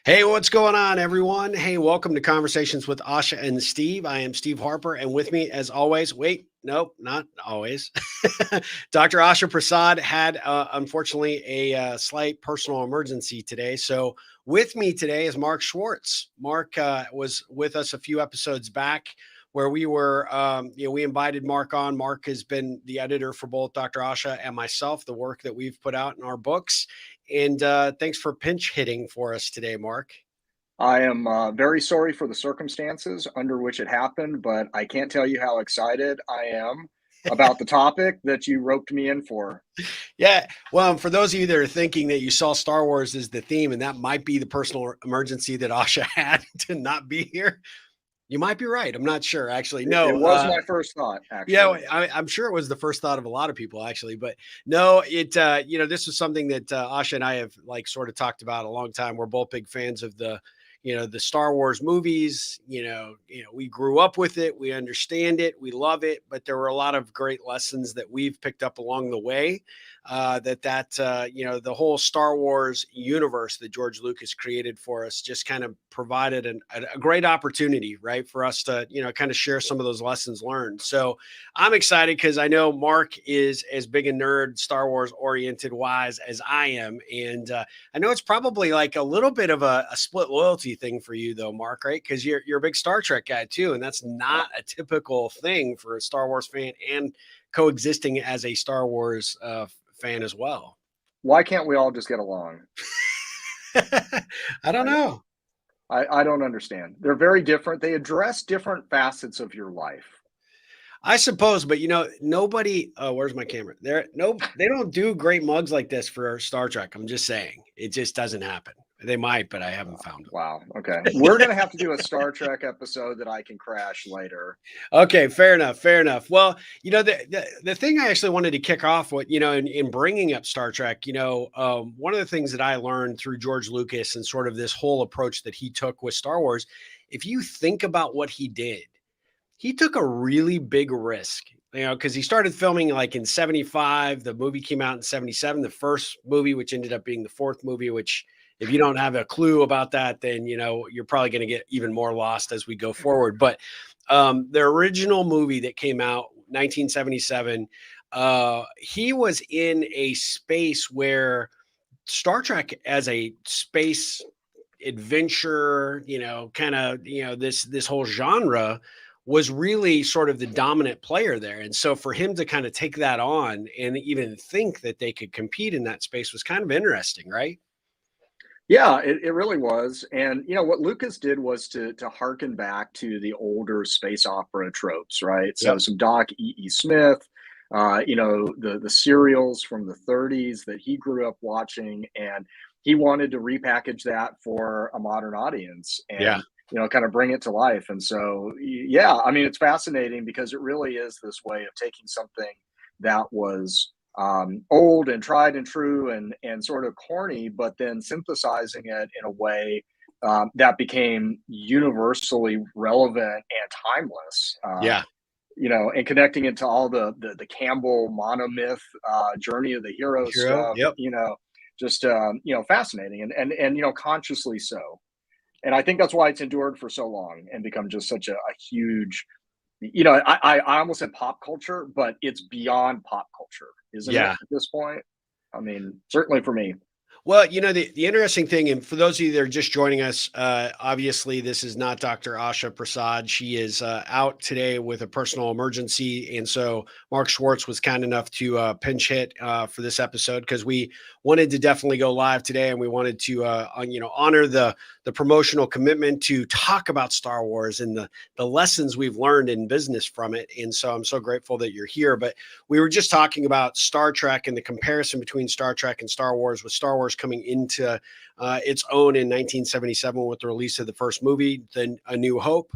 Hey, what's going on, everyone? Hey, welcome to Conversations with Asha and Steve. I am Steve Harper, and with me, as always, nope, not always. Dr. Asha Prasad had, unfortunately, a slight personal emergency today. So, with me today is Mark Schwartz. Mark was with us a few episodes back where we invited Mark on. Mark has been the editor for both Dr. Asha and myself, the work that we've put out in our books. And thanks for pinch hitting for us today, Mark. I am very sorry for the circumstances under which it happened, but I can't tell you how excited I am about the topic that you roped me in for. Yeah. Well, for those of you that are thinking that you saw Star Wars as the theme, and that might be the personal emergency that Asha had to not be here, you might be right. I'm not sure, actually. It No, was my first thought, yeah, actually. I'm sure it was the first thought of a lot of people, actually. But no, this was something that Asha and I have like sort of talked about a long time. We're both big fans of the Star Wars movies. We grew up with it, we understand it, we love it. But there were a lot of great lessons that we've picked up along the way. The whole Star Wars universe that George Lucas created for us just kind of provided a great opportunity, right, for us to kind of share some of those lessons learned. So I'm excited because I know Mark is as big a nerd, Star Wars oriented wise as I am. And I know it's probably like a little bit of a split loyalty thing for you, though, Mark, right? Because you're a big Star Trek guy, too. And that's Uh, not a typical thing for a Star Wars fan and coexisting as a Star Wars fan as well. why can't we all just get along? I don't I, know. I don't understand. They're very different. They address different facets of your life. I suppose, but nobody. Oh, where's my camera? They don't do great mugs like this for Star Trek. I'm just saying, it just doesn't happen. They might, but I haven't found them. Wow. Okay. We're going to have to do a Star Trek episode that I can crash later. Okay, fair enough. Fair enough. Well, the thing I actually wanted to kick off with, in bringing up Star Trek, one of the things that I learned through George Lucas and sort of this whole approach that he took with Star Wars, if you think about what he took a really big risk, because he started filming like in 75. The movie came out in 77, the first movie, which ended up being the fourth movie, which if you don't have a clue about that, then, you're probably going to get even more lost as we go forward. But the original movie that came out 1977, he was in a space where Star Trek as a space adventure, kind of, this whole genre was really sort of the dominant player there. And so for him to kind of take that on and even think that they could compete in that space was kind of interesting, right? Yeah, it really was. And what Lucas did was to harken back to the older space opera tropes, right? So Yep. some Doc E. Smith, the serials from the 30s that he grew up watching, and he wanted to repackage that for a modern audience Yeah. and kind of bring it to life. And so yeah, I mean it's fascinating because it really is this way of taking something that was old and tried and true and sort of corny, but then synthesizing it in a way that became universally relevant and timeless. Yeah. And connecting it to all the Campbell monomyth, journey of the hero Hero. stuff. Yep. Just fascinating and consciously so. And I think that's why it's endured for so long and become just such a huge I almost said pop culture, but it's beyond pop culture, isn't it, Yeah. at this point? I mean, certainly for me. Well, the interesting thing, and for those of you that are just joining us, obviously this is not Dr. Asha Prasad. She is out today with a personal emergency, and so Mark Schwartz was kind enough to pinch hit for this episode because we wanted to definitely go live today, and we wanted to honor the promotional commitment to talk about Star Wars and the lessons we've learned in business from it. And so I'm so grateful that you're here. But we were just talking about Star Trek and the comparison between Star Trek and Star Wars, with Star Wars coming into its own in 1977 with the release of the first movie, then A New Hope.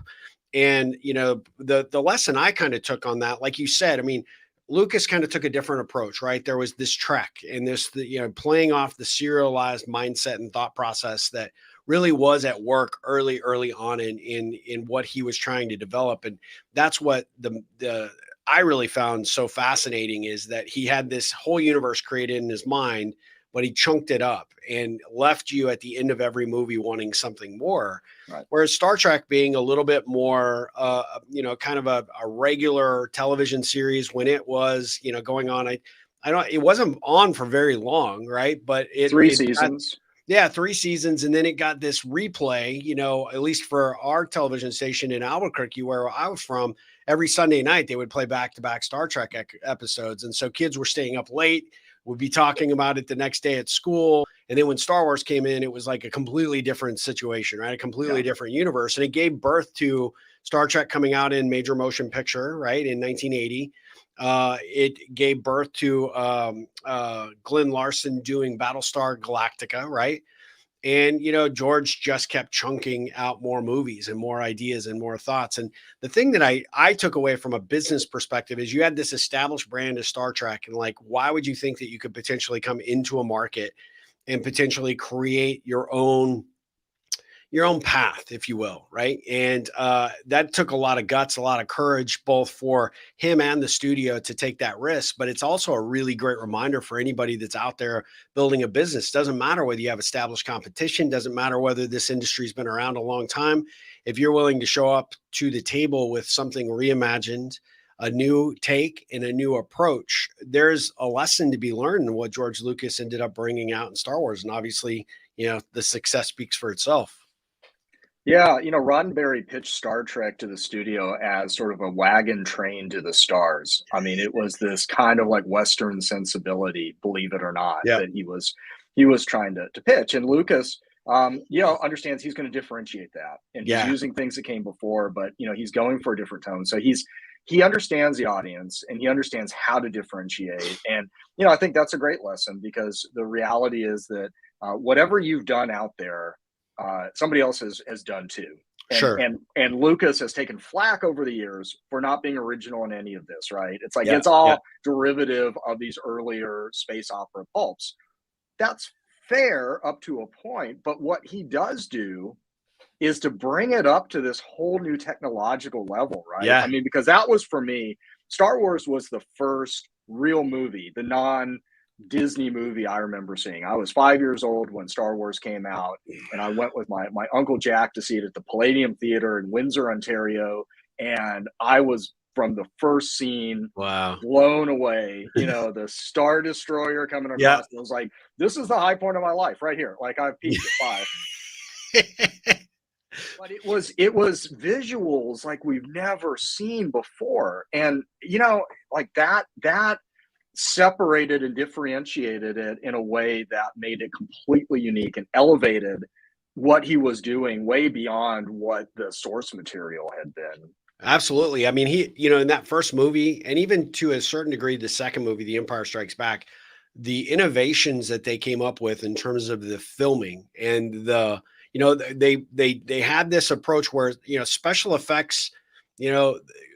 And the lesson I kind of took on that, like you said, I mean, Lucas kind of took a different approach, right? There was this trek and playing off the serialized mindset and thought process that really was at work early on in what he was trying to develop. And that's what the I really found so fascinating, is that he had this whole universe created in his mind, but he chunked it up and left you at the end of every movie wanting something more. Right. Whereas Star Trek being a little bit more, kind of a regular television series when it was, going on. I don't. It wasn't on for very long, right? But Three it got, seasons. yeah, 3 seasons, and then it got this replay. At least for our television station in Albuquerque, where I was from, every Sunday night they would play back-to-back Star Trek episodes, and so kids were staying up late, would be talking about it the next day at school. And then when Star Wars came in, it was like a completely different situation, right? A completely different universe. And it gave birth to Star Trek coming out in major motion picture, right, in 1980. It gave birth to Glenn Larson doing Battlestar Galactica, right? And George just kept chunking out more movies and more ideas and more thoughts. And the thing that I took away from a business perspective is you had this established brand of Star Trek, and like, why would you think that you could potentially come into a market and potentially create your own path, if you will, right? And that took a lot of guts, a lot of courage, both for him and the studio to take that risk. But it's also a really great reminder for anybody that's out there building a business. Doesn't matter whether you have established competition, doesn't matter whether this industry's been around a long time. If you're willing to show up to the table with something reimagined, a new take and a new approach, there's a lesson to be learned in what George Lucas ended up bringing out in Star Wars. And obviously, the success speaks for itself. Yeah, Roddenberry pitched Star Trek to the studio as sort of a wagon train to the stars. I mean, it was this kind of like Western sensibility, believe it or not, Yeah. that he was trying to pitch. And Lucas, understands he's going to differentiate that, and he's using things that came before, but he's going for a different tone. So he understands the audience, and he understands how to differentiate. And I think that's a great lesson, because the reality is that whatever you've done out there, somebody else has done too. And, Sure. and Lucas has taken flack over the years for not being original in any of this, right? It's like it's all derivative of these earlier space opera pulps. That's fair up to a point, but what he does do is to bring it up to this whole new technological level, right? Yeah. I mean, because that was, for me, Star Wars was the first real movie, the non-Disney movie I remember seeing. I was 5 years old when Star Wars came out, and I went with my Uncle Jack to see it at the Palladium Theater in Windsor, Ontario, and I was, from the first scene, blown away. The Star Destroyer coming across. It was like, this is the high point of my life right here. Like, I've peaked at 5. But it was visuals like we've never seen before. And like that separated and differentiated it in a way that made it completely unique and elevated what he was doing way beyond what the source material had been. Absolutely. I mean, he, in that first movie, and even to a certain degree, the second movie, The Empire Strikes Back, the innovations that they came up with in terms of the filming and they had this approach where, special effects,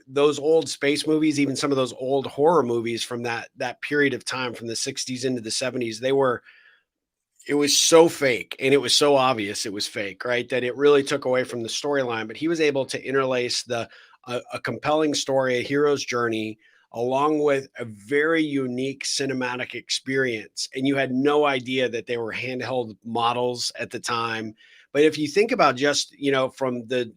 those old space movies, even some of those old horror movies from that period of time, from the 60s into the 70s, it was so fake, and it was so obvious it was fake, right? That it really took away from the storyline. But he was able to interlace a compelling story, a hero's journey, along with a very unique cinematic experience. And you had no idea that they were handheld models at the time. But if you think about just, from the,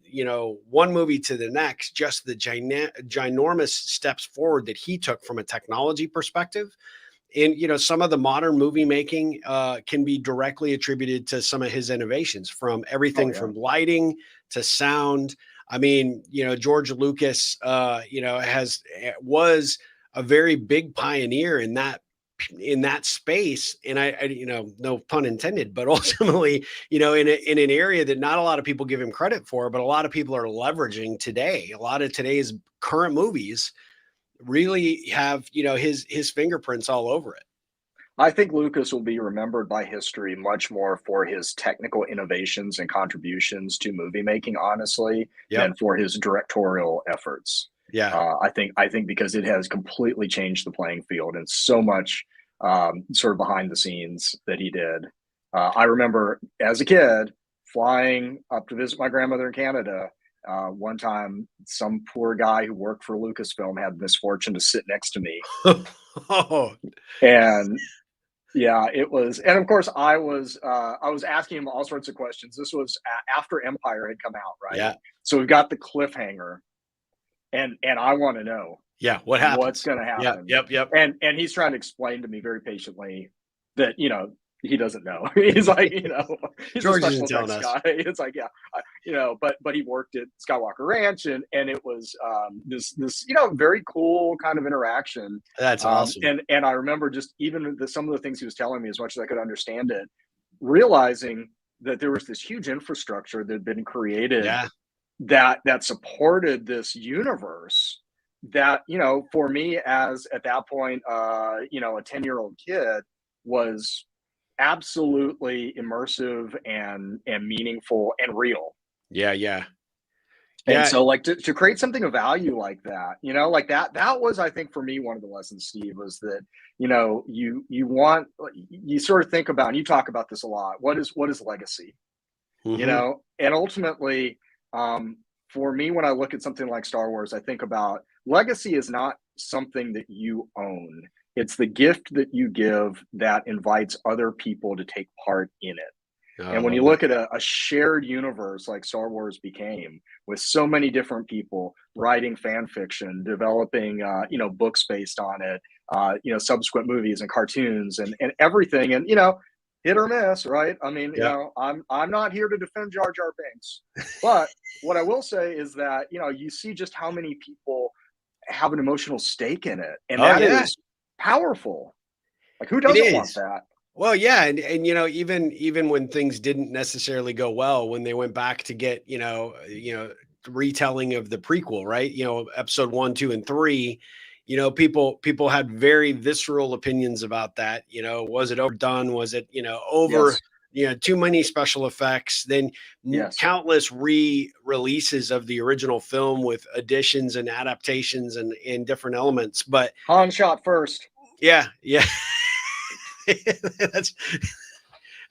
one movie to the next, just the ginormous steps forward that he took from a technology perspective. And, some of the modern movie making can be directly attributed to some of his innovations, from everything from lighting to sound. I mean, George Lucas, was a very big pioneer in that space. And I no pun intended, but ultimately, in an area that not a lot of people give him credit for, but a lot of people are leveraging today. A lot of today's current movies really have, his fingerprints all over it. I think Lucas will be remembered by history much more for his technical innovations and contributions to movie making, honestly, than for his directorial efforts. I think because it has completely changed the playing field, and so much sort of behind the scenes that he did. I remember as a kid flying up to visit my grandmother in Canada. One time, some poor guy who worked for Lucasfilm had the misfortune to sit next to me. And Yeah, it was, and of course, I was asking him all sorts of questions. This was after Empire had come out, right? Yeah. So we've got the cliffhanger, and I want to know Yeah. What what's happens? going to Yeah. happen, Yep. Yep. and he's trying to explain to me very patiently that he doesn't know. He's like, he's a George special isn't telling effects us. guy. It's like, yeah, but he worked at Skywalker Ranch, and it was this very cool kind of interaction. That's awesome. And I remember just even some of the things he was telling me, as much as I could understand it, realizing that there was this huge infrastructure that had been created Yeah. that supported this universe that for me, as at that point a 10-year-old kid, was absolutely immersive and meaningful and real. Yeah. Yeah. And Yeah. so, like, to create something of value like that, like that was, I think, for me, one of the lessons, Steve, was that you want, you sort of think about, and you talk about this a lot, what is legacy, Hmm. and ultimately, um, for me, when I look at something like Star Wars, I think about legacy is not something that you own. It's the gift that you give that invites other people to take part in it. Oh, I And when love you that. look at a shared universe like Star Wars became, with so many different people writing fan fiction, developing books based on it, subsequent movies and cartoons and everything, and hit or miss, right? I mean, Yeah. I'm not here to defend Jar Jar Binks, but what I will say is that you see just how many people have an emotional stake in it, and Oh that yeah. is powerful. Like, who It doesn't want is. that? Well, yeah, and even when things didn't necessarily go well, when they went back to get retelling of the prequel, right? Episode 1, 2, and 3. People had very visceral opinions about that. Was it overdone? Was it over? Yes, Too many special effects. Then yes. countless re-releases of the original film with additions and adaptations and different elements. But Han shot first. yeah, yeah. That's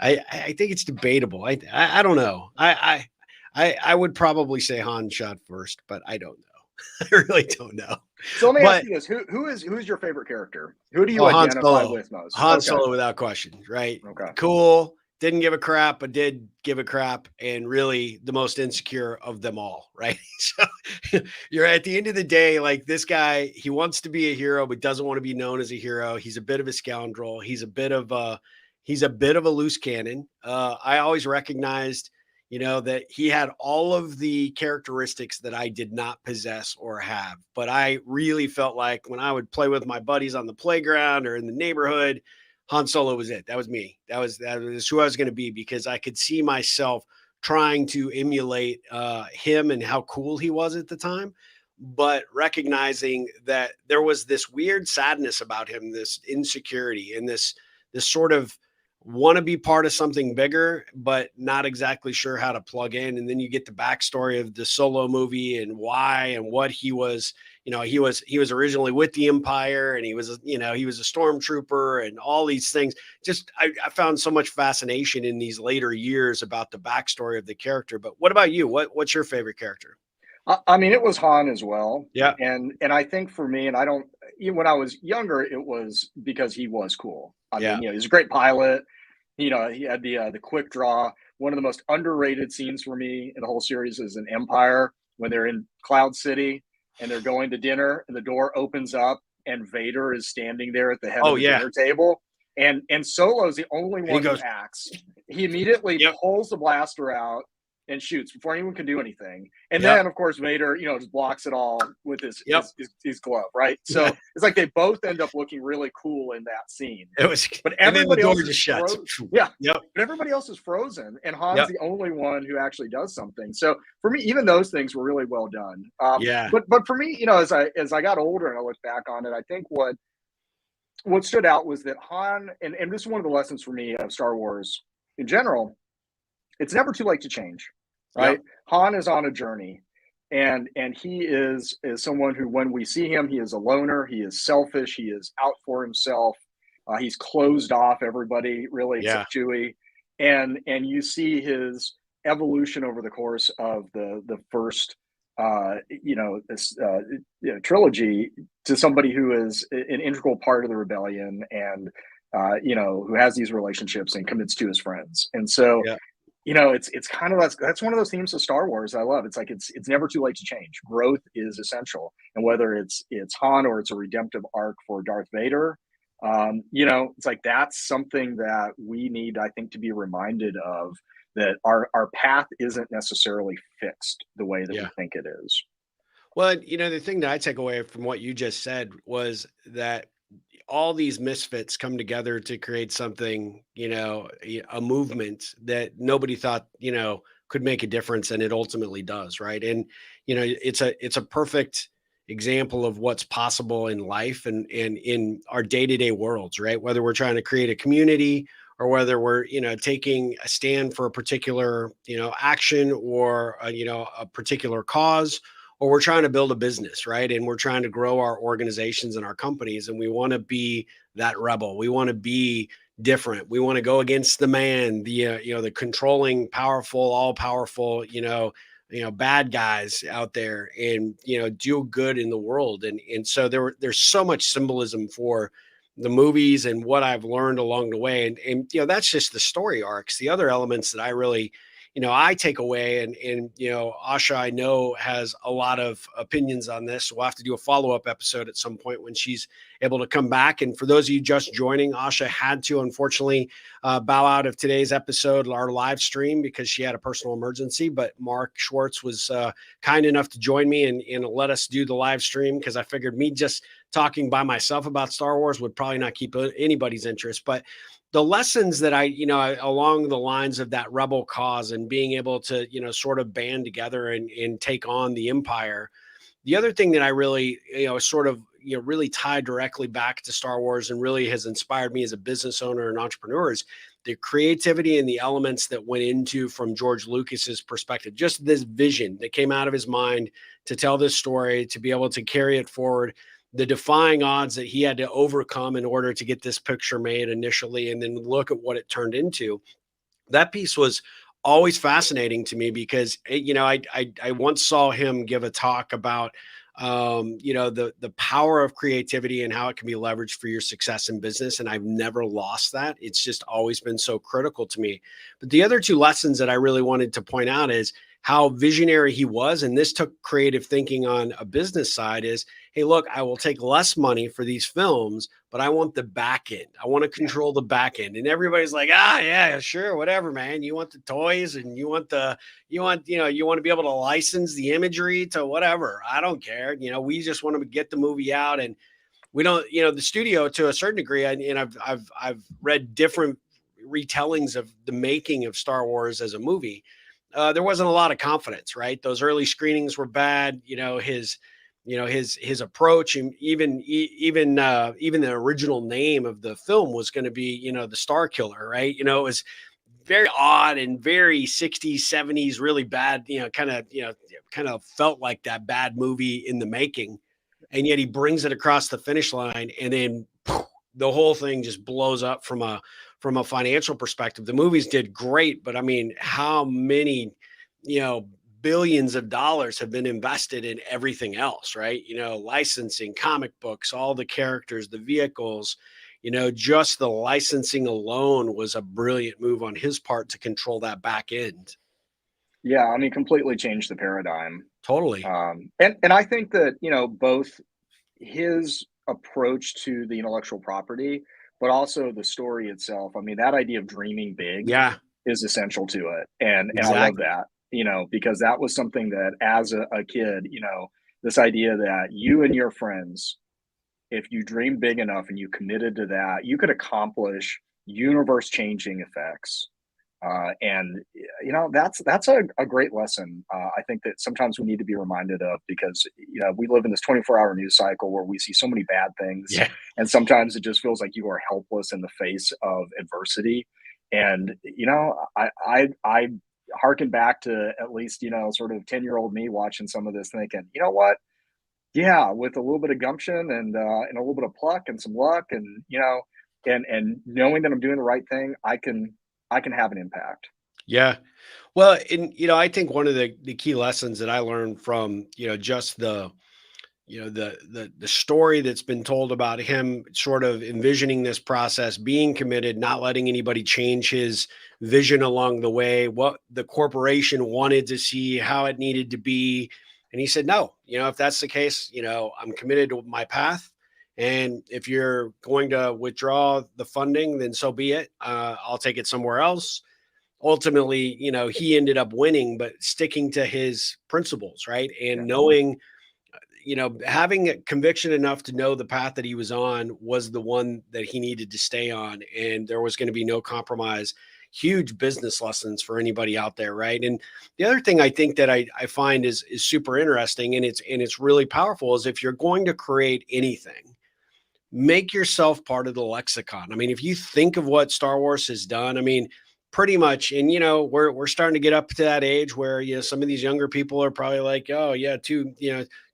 I think it's debatable. I don't know. I would probably say Han shot first, but I don't know. I really don't know. So let me ask But you this: who's your favorite character? Who do you oh, Han identify Solo, with most? Han Okay, Solo without question, right? okay. Cool. Didn't give a crap, but did give a crap, and really the most insecure of them all, right? So you're at the end of the day, like this guy, he wants to be a hero, but doesn't want to be known as a hero. He's a bit of a scoundrel. He's a bit of a loose cannon. I always recognized, that he had all of the characteristics that I did not possess or have. But I really felt like when I would play with my buddies on the playground or in the neighborhood, Han Solo was it. That was me. That was who I was going to be, because I could see myself trying to emulate him and how cool he was at the time, but recognizing that there was this weird sadness about him, this insecurity, and this sort of want to be part of something bigger, but not exactly sure how to plug in. And then you get the backstory of the Solo movie and why and what he was. He was originally with the Empire, and he was a stormtrooper and all these things. Just I found so much fascination in these later years about the backstory of the character. But what about you? What's your favorite character? I mean, it was Han as well, Yeah, and I think for me, and I don't, even when I was younger, it was because he was cool. I yeah. mean, he's a great pilot. He had the quick draw. One of the most underrated scenes for me in the whole series is in Empire, when they're in Cloud City and they're going to dinner, and the door opens up and Vader is standing there at the head of Oh the yeah. dinner table, and Solo's the only And he one who goes, acts. He immediately yep, pulls the blaster out and shoots before anyone can do anything. And yep, then, of course, Vader, just blocks it all with his yep. his, his, his glove, right? Yeah. So it's like they both end up looking really cool in that scene. It was, But and then the everybody door else just is shuts. frozen. Yeah, Yep, but everybody else is frozen, and Han's yep, the only one who actually does something. So for me, even those things were really well done. yeah, But for me, as I got older and I look back on it, I think what stood out was that Han, and this is one of the lessons for me of Star Wars in general. It's never too late to change, right? yep. Han is on a journey, and he is someone who, when we see him, he is a loner. He is selfish. He is out for himself. He's closed off everybody, really, Yeah. except Chewie, and you see his evolution over the course of the first this trilogy, to somebody who is an integral part of the rebellion, and who has these relationships and commits to his friends. And so, Yeah. it's kind of that's one of those themes of Star Wars I love. It's like it's never too late to change. Growth is essential, and whether it's Han or it's a redemptive arc for Darth Vader, it's like that's something that we need, I think, to be reminded of, that our path isn't necessarily fixed the way that we Yeah. think it is. Well, the thing that I take away from what you just said was that all these misfits come together to create something, a movement that nobody thought, could make a difference, and it ultimately does, right? And it's a perfect example of what's possible in life and in our day-to-day worlds, right? Whether we're trying to create a community or whether we're, taking a stand for a particular, action or a particular cause, or we're trying to build a business, right? And we're trying to grow our organizations and our companies, and we want to be that rebel. We want to be different. We want to go against the man, the controlling, powerful, all powerful, bad guys out there, and do good in the world. And so there's so much symbolism for the movies and what I've learned along the way, and that's just the story arcs. The other elements that I really I take away, and Asha, I know, has a lot of opinions on this. So we'll have to do a follow-up episode at some point when she's able to come back. And for those of you just joining, Asha had to unfortunately bow out of today's episode, our live stream, because she had a personal emergency. But Mark Schwartz was kind enough to join me and let us do the live stream, because I figured me just talking by myself about Star Wars would probably not keep anybody's interest. But the lessons that along the lines of that rebel cause and being able to, sort of band together and take on the empire. The other thing that I really, sort of, really tied directly back to Star Wars and really has inspired me as a business owner and entrepreneur is the creativity and the elements that went into, from George Lucas's perspective, just this vision that came out of his mind to tell this story, to be able to carry it forward, the defying odds that he had to overcome in order to get this picture made initially, and then look at what it turned into. That piece was always fascinating to me, because I once saw him give a talk about the power of creativity and how it can be leveraged for your success in business, and I've never lost that. It's just always been so critical to me. But the other two lessons that I really wanted to point out is how visionary he was, and this took creative thinking on a business side, is, hey, look, I will take less money for these films, but I want the back end. I want to Yeah. control the back end. And everybody's like, yeah, sure, whatever, man. You want the toys, and you want you want to be able to license the imagery to whatever. I don't care. We just want to get the movie out, and we don't, the studio, to a certain degree, and I've read different retellings of the making of Star Wars as a movie. There wasn't a lot of confidence, right? Those early screenings were bad. His approach, and even the original name of the film was going to be, the Star Killer, right? It was very odd and very 60s, 70s, really bad, kind of felt like that bad movie in the making. And yet he brings it across the finish line, and then the whole thing just blows up from a financial perspective. The movies did great, but I mean, how many, billions of dollars have been invested in everything else, right? Licensing, comic books, all the characters, the vehicles, just the licensing alone was a brilliant move on his part to control that back end. Yeah, I mean, completely changed the paradigm. Totally. And I think that, both his approach to the intellectual property, but also the story itself. I mean, that idea of dreaming big Yeah, is essential to it. And I love exactly. that, because that was something that, as a kid, this idea that you and your friends, if you dream big enough and you committed to that, you could accomplish universe changing effects. And that's a great lesson. I think that sometimes we need to be reminded of, because we live in this 24-hour news cycle where we see so many bad things, Yeah. and sometimes it just feels like you are helpless in the face of adversity. And I harken back to, at least, sort of 10-year-old me watching some of this, thinking, you know what? Yeah, with a little bit of gumption and a little bit of pluck and some luck, and and knowing that I'm doing the right thing, I can have an impact. Yeah. Well, and I think one of the key lessons that I learned from, just the story that's been told about him sort of envisioning this process, being committed, not letting anybody change his vision along the way, what the corporation wanted to see, how it needed to be. And he said, no, if that's the case, I'm committed to my path. And if you're going to withdraw the funding, then so be it. I'll take it somewhere else. Ultimately, he ended up winning, but sticking to his principles, right? And knowing, having conviction enough to know the path that he was on was the one that he needed to stay on. And there was going to be no compromise. Huge business lessons for anybody out there, right? And the other thing I think that I find is super interesting, and it's really powerful, is if you're going to create anything, make yourself part of the lexicon. I mean, if you think of what Star Wars has done, I mean, pretty much, and we're starting to get up to that age where some of these younger people are probably like, oh yeah, two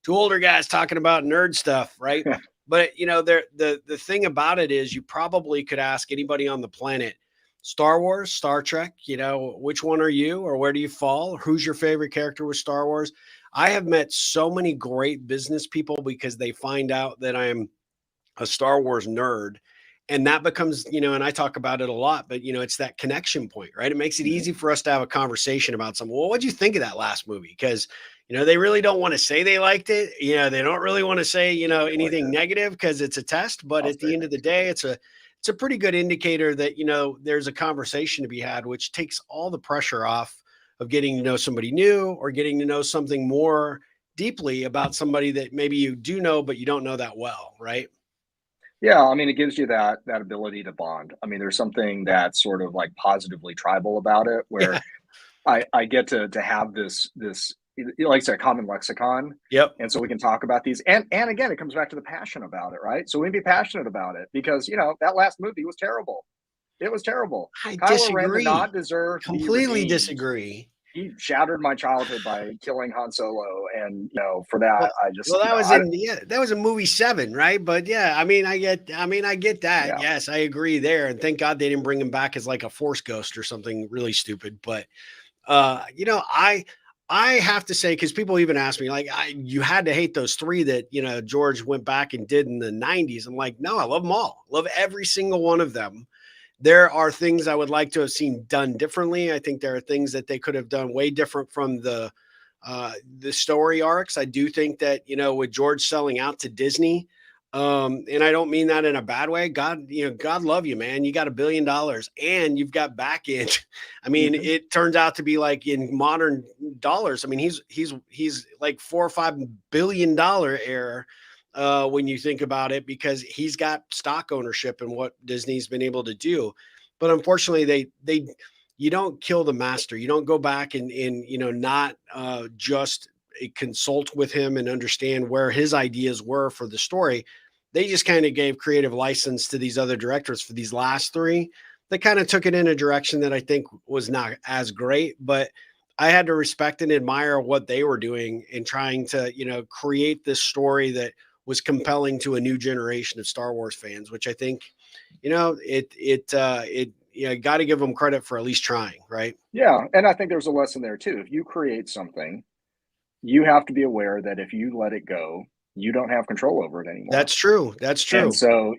older guys talking about nerd stuff, right? But the thing about it is, you probably could ask anybody on the planet, Star Wars, Star Trek, which one are you, or where do you fall? Who's your favorite character with Star Wars? I have met so many great business people because they find out that I'm a Star Wars nerd. And that becomes, and I talk about it a lot, but it's that connection point, right? It makes it easy for us to have a conversation about something. Well, what'd you think of that last movie? Because, they really don't want to say they liked it. They don't really want to say, anything negative because it's a test. But at the end of the day, it's a pretty good indicator that, there's a conversation to be had, which takes all the pressure off of getting to know somebody new or getting to know something more deeply about somebody that maybe you do know, but you don't know that well, right? Yeah, I mean, it gives you that ability to bond. I mean, there's something that's sort of like positively tribal about it, where Yeah. I get to have this like I said, common lexicon, Yep. and so we can talk about these. And again, it comes back to the passion about it, right? So we can be passionate about it because that last movie was terrible. It was terrible. I Kylo Ren did disagree. not deserve to be Completely redeemed. disagree. He shattered my childhood by killing Han Solo, and for that, Well, I just well, that was that was in movie 7, right? But yeah, I get that. yeah. Yes, I agree there. And thank God they didn't bring him back as like a force ghost or something really stupid. But I have to say, because people even ask me, like, you had to hate those 3 that George went back and did in the 90s. I'm like, no, I love them all. Love every single one of them. There are things I would like to have seen done differently. I think there are things that they could have done way different from the story arcs. I do think that, with George selling out to Disney, and I don't mean that in a bad way. God, God love you, man. You got $1 billion and you've got back end. I mean, it turns out to be like in modern dollars. I mean, he's like $4 or $5 billion heir when you think about it, because he's got stock ownership in what Disney's been able to do. But unfortunately, you don't kill the master. You don't go back and not just consult with him and understand where his ideas were for the story. They just kind of gave creative license to these other directors for these last 3 that kind of took it in a direction that I think was not as great. But I had to respect and admire what they were doing and trying to, create this story that was compelling to a new generation of Star Wars fans, which I think, got to give them credit for at least trying, right? Yeah, and I think there's a lesson there too. If you create something, you have to be aware that if you let it go, you don't have control over it anymore. That's true. That's And true. so,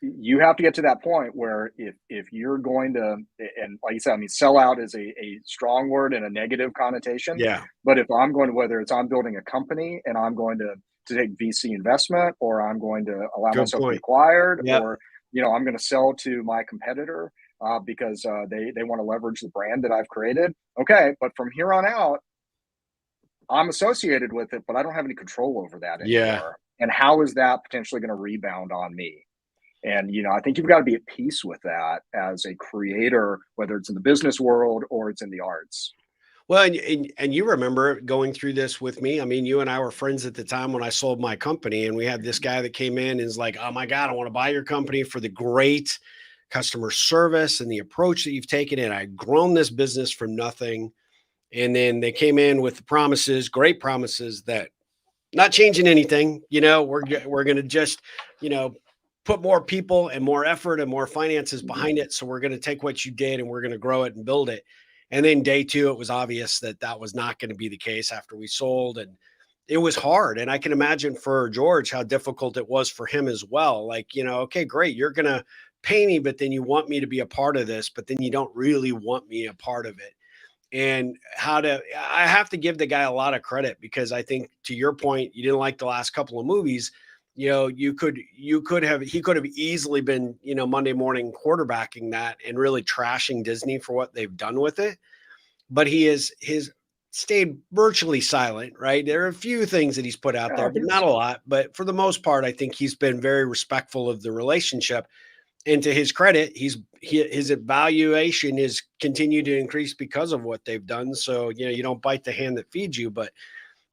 you have to get to that point where if you're going to, and like you said, I mean, sell out is a strong word and a negative connotation. Yeah. But if I'm going to, whether it's I'm building a company and I'm going to take VC investment, or I'm going to allow Good myself to be point. acquired, Yep. or I'm going to sell to my competitor because they want to leverage the brand that I've created. Okay, but from here on out, I'm associated with it, but I don't have any control over that Yeah. anymore. And how is that potentially going to rebound on me? And I think you've got to be at peace with that as a creator, whether it's in the business world or it's in the arts. Well, and you remember going through this with me. I mean, you and I were friends at the time when I sold my company, and we had this guy that came in and is like, "Oh my God, I want to buy your company for the great customer service and the approach that you've taken." And I'd grown this business from nothing. And then they came in with the promises, great promises that not changing anything. We're going to just, put more people and more effort and more finances behind it. So we're going to take what you did and we're going to grow it and build it. And then day 2, it was obvious that that was not going to be the case after we sold. And it was hard. And I can imagine for George how difficult it was for him as well. Like, okay, great, you're going to pay me, but then you want me to be a part of this, but then you don't really want me a part of it. And I have to give the guy a lot of credit, because I think, to your point, you didn't like the last couple of movies. He could have easily been, Monday morning quarterbacking that and really trashing Disney for what they've done with it. But his stayed virtually silent, right? There are a few things that he's put out there, but not a lot. But for the most part, I think he's been very respectful of the relationship. And to his credit, his evaluation is continued to increase because of what they've done. So, you don't bite the hand that feeds you. But,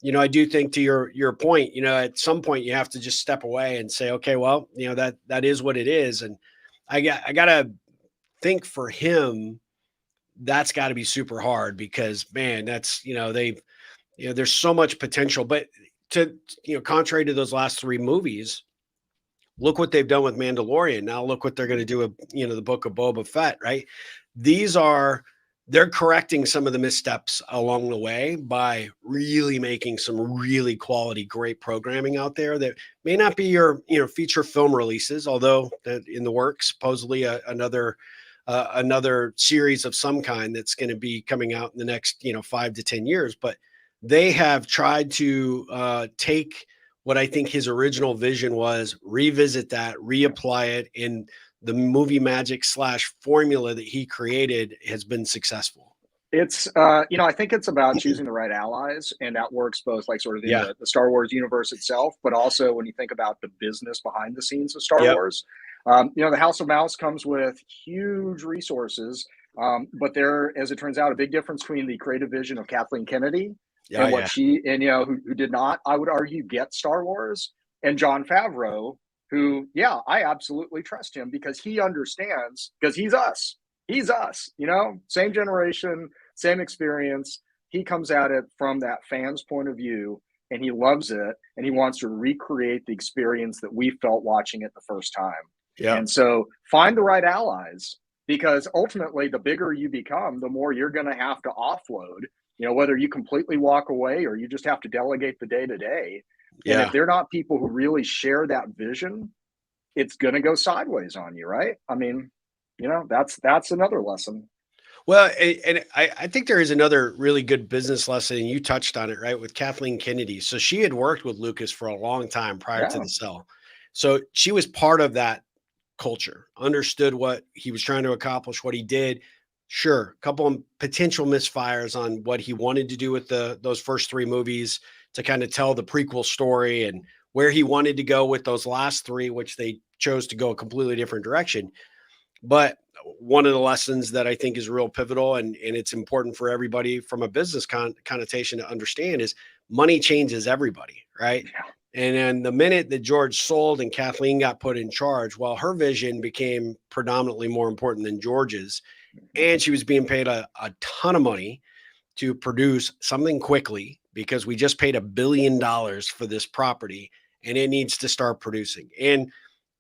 I do think, to your point, at some point you have to just step away and say, okay, well, that is what it is. And I gotta think, for him, that's got to be super hard, because, man, that's, there's so much potential. But contrary to those last three movies, look what they've done with Mandalorian. Now look what they're going to do with, the book of Boba Fett, right? They're correcting some of the missteps along the way by really making some really quality, great programming out there that may not be your, feature film releases, although in the works, supposedly another series of some kind that's going to be coming out in the next 5 to 10 years. But they have tried to take what I think his original vision was, revisit that, reapply it, and the movie magic / formula that he created has been successful. It's I think it's about choosing the right allies, and that works both, like, sort of in Yeah. the Star Wars universe itself, but also when you think about the business behind the scenes of Star Yep. Wars. The House of Mouse comes with huge resources, but there, as it turns out, a big difference between the creative vision of Kathleen Kennedy Yeah, and what she, and who did not, I would argue, get Star Wars, and Jon Favreau, who, yeah, I absolutely trust him because he understands, because he's us. He's us, same generation, same experience. He comes at it from that fan's point of view, and he loves it, and he wants to recreate the experience that we felt watching it the first time. Yeah. And so find the right allies, because ultimately the bigger you become, the more you're going to have to offload, whether you completely walk away or you just have to delegate the day to day. And Yeah. if they're not people who really share that vision, it's going to go sideways on you, right? I mean, that's another lesson. Well, and I think there is another really good business lesson, and you touched on it, right, with Kathleen Kennedy. So she had worked with Lucas for a long time prior to Yeah. the sell. So she was part of that culture, understood what he was trying to accomplish, what he did. Sure, a couple of potential misfires on what he wanted to do with those first three movies to kind of tell the prequel story, and where he wanted to go with those last three, which they chose to go a completely different direction. But one of the lessons that I think is real pivotal, and it's important for everybody from a business connotation to understand, is money changes everybody, right? Yeah. And then the minute that George sold and Kathleen got put in charge, well, her vision became predominantly more important than George's. And she was being paid a ton of money to produce something quickly, because we just paid $1 billion for this property and it needs to start producing. And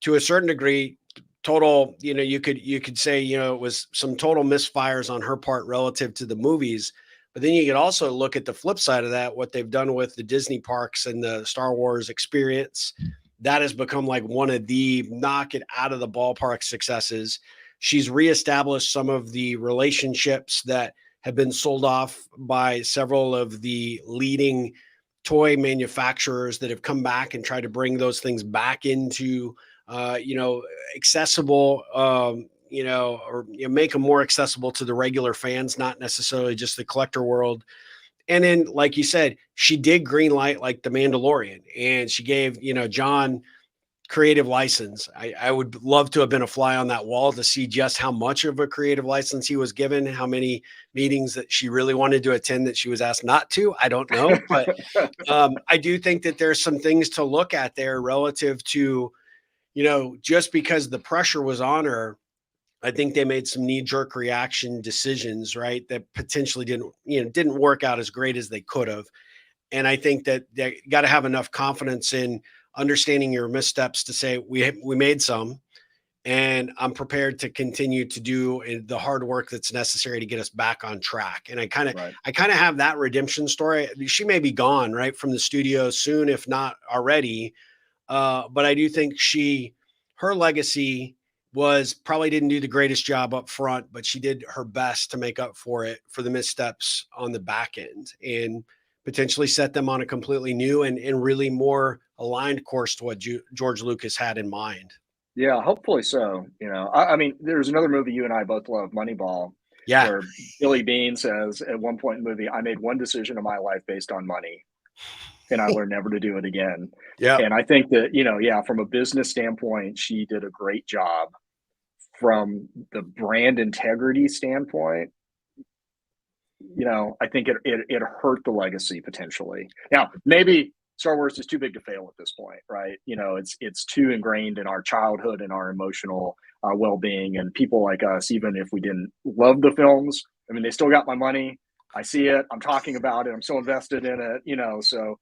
to a certain degree, total, you could say, it was some total misfires on her part relative to the movies. But then you could also look at the flip side of that, what they've done with the Disney parks and the Star Wars experience. That has become like one of the knock it out of the ballpark successes. She's reestablished some of the relationships that have been sold off by several of the leading toy manufacturers that have come back and tried to bring those things back into accessible, or make them more accessible to the regular fans, not necessarily just the collector world. And then, like you said, she did green light like the Mandalorian, and she gave, John creative license. I would love to have been a fly on that wall to see just how much of a creative license he was given, how many meetings that she really wanted to attend that she was asked not to. I don't know. But I do think that there's some things to look at there relative to, just because the pressure was on her. I think they made some knee-jerk reaction decisions, right, that potentially didn't work out as great as they could have. And I think that they got to have enough confidence in understanding your missteps to say we made some, and I'm prepared to continue to do the hard work that's necessary to get us back on track. And Right. I kind of have that redemption story. She may be gone right from the studio soon, if not already. But I do think her legacy was probably didn't do the greatest job up front, but she did her best to make up for it for the missteps on the back end and potentially set them on a completely new and really more aligned course to what George Lucas had in mind. Yeah, hopefully so. I mean, there's another movie you and I both love, Moneyball, Yeah. where Billy Bean says at one point in the movie, "I made one decision in my life based on money, and I learned never to do it again." Yeah. And I think that, yeah, from a business standpoint, she did a great job. From the brand integrity standpoint, I think it hurt the legacy potentially. Now, maybe Star Wars is too big to fail at this point, right? It's too ingrained in our childhood and our emotional well-being, and people like us, even if we didn't love the films, I mean, they still got my money. I see it. I'm talking about it. I'm so invested in it. So.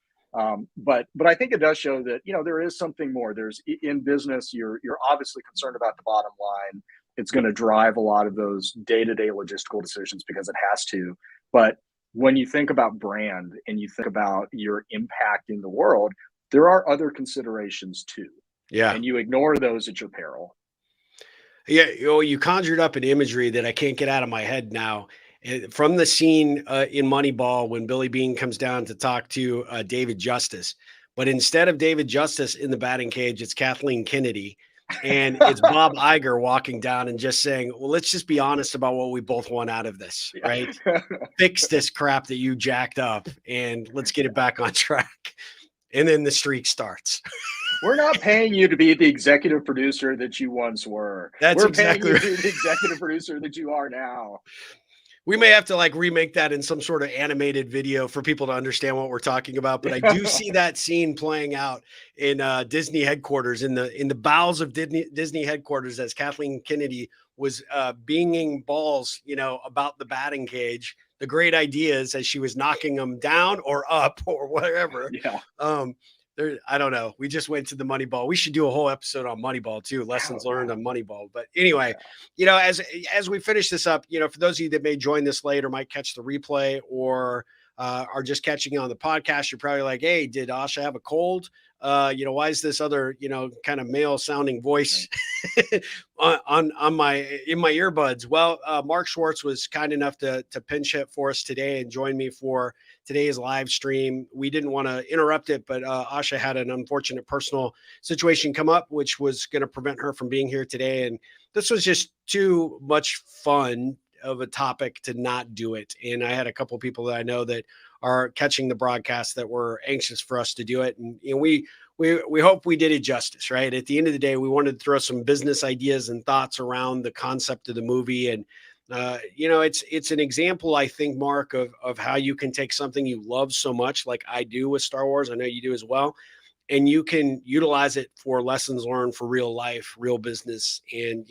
But I think it does show that there is something more. There's in business, you're obviously concerned about the bottom line. It's going to drive a lot of those day-to-day logistical decisions because it has to. But when you think about brand and you think about your impact in the world, there are other considerations too. Yeah. And you ignore those at your peril. Yeah. You conjured up an imagery that I can't get out of my head now. From the scene in Moneyball when Billy Bean comes down to talk to David Justice. But instead of David Justice in the batting cage, it's Kathleen Kennedy. And it's Bob Iger walking down and just saying, well, let's just be honest about what we both want out of this, right? Fix this crap that you jacked up and let's get it back on track. And then the streak starts. We're not paying you to be the executive producer that you once were. That's We're exactly paying you to be the executive producer that you are now. We may have to remake that in some sort of animated video for people to understand what we're talking about. But I do see that scene playing out in Disney headquarters, in the bowels of Disney headquarters, as Kathleen Kennedy was binging balls, about the batting cage, the great ideas as she was knocking them down or up or whatever. Yeah. I don't know. We just went to the Moneyball. We should do a whole episode on Moneyball too. Lessons learned on Moneyball. But anyway, as we finish this up, for those of you that may join this late or might catch the replay or are just catching on the podcast, you're probably like, "Hey, did Asha have a cold? Why is this other, kind of male sounding voice in my earbuds?" Well, Mark Schwartz was kind enough to pinch hit for us today and join me for today's live stream. We didn't want to interrupt it, but Asha had an unfortunate personal situation come up, which was going to prevent her from being here today. And this was just too much fun of a topic to not do it. And I had a couple of people that I know that are catching the broadcast that were anxious for us to do it. And we hope we did it justice, right? At the end of the day, we wanted to throw some business ideas and thoughts around the concept of the movie. And it's an example, I think, Mark, of how you can take something you love so much, like I do with Star Wars. I know you do as well. And you can utilize it for lessons learned for real life, real business, and,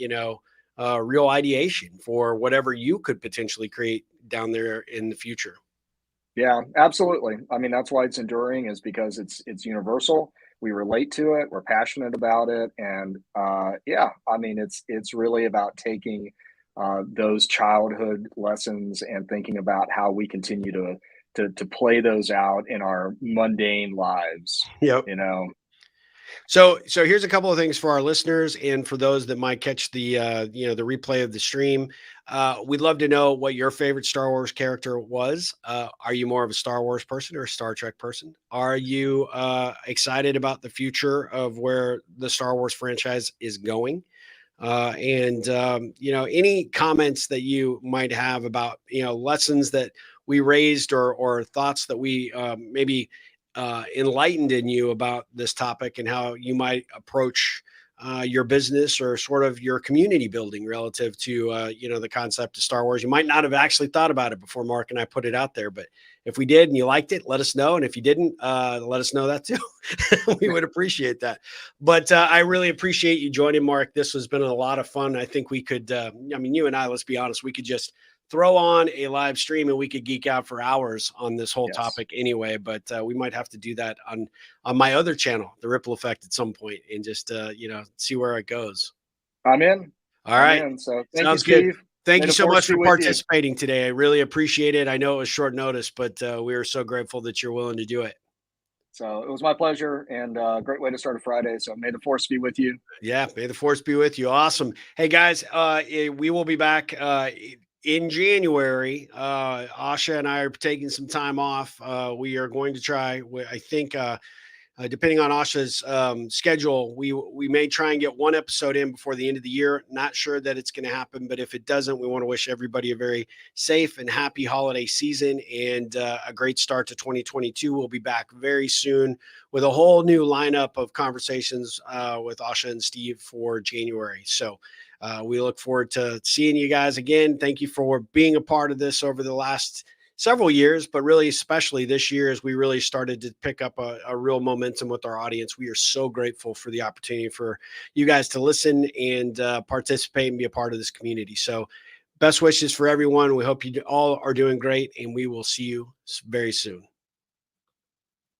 real ideation for whatever you could potentially create down there in the future. Yeah, absolutely. I mean, that's why it's enduring, is because it's universal. We relate to it. We're passionate about it. And yeah, I mean, it's really about taking those childhood lessons and thinking about how we continue to play those out in our mundane lives. Yep. So here's a couple of things for our listeners and for those that might catch the the replay of the stream. We'd love to know what your favorite Star Wars character was. Are you more of a Star Wars person or a Star Trek person? Are you excited about the future of where the Star Wars franchise is going? Any comments that you might have about lessons that we raised or thoughts that we maybe enlightened in you about this topic and how you might approach your business or sort of your community building relative to the concept of Star Wars. You might not have actually thought about it before Mark and I put it out there, but if we did and you liked it, let us know. And if you didn't, let us know that too. We would appreciate that. But I really appreciate you joining, Mark. This has been a lot of fun. I think we could, you and I, let's be honest, we could just throw on a live stream and we could geek out for hours on this whole topic anyway. But we might have to do that on my other channel, The Ripple Effect, at some point and just, see where it goes. I'm in. All I'm right. in. So thank you, Sounds good. Steve. Thank May you the so force much be for with you. participating today. I really appreciate it. I know it was short notice, but we are so grateful that you're willing to do it. So it was my pleasure, and great way to start a Friday. So may the force be with you. Yeah, may the force be with you. Awesome. Hey guys, we will be back in January. Asha and I are taking some time off. We are going to try. I think depending on Asha's schedule, we may try and get one episode in before the end of the year. Not sure that it's going to happen, but if it doesn't, we want to wish everybody a very safe and happy holiday season and a great start to 2022. We'll be back very soon with a whole new lineup of conversations with Asha and Steve for January. So we look forward to seeing you guys again. Thank you for being a part of this over the last several years, but really especially this year as we really started to pick up a real momentum with our audience. We are so grateful for the opportunity for you guys to listen and participate and be a part of this community. So best wishes for everyone. We hope you all are doing great, and we will see you very soon.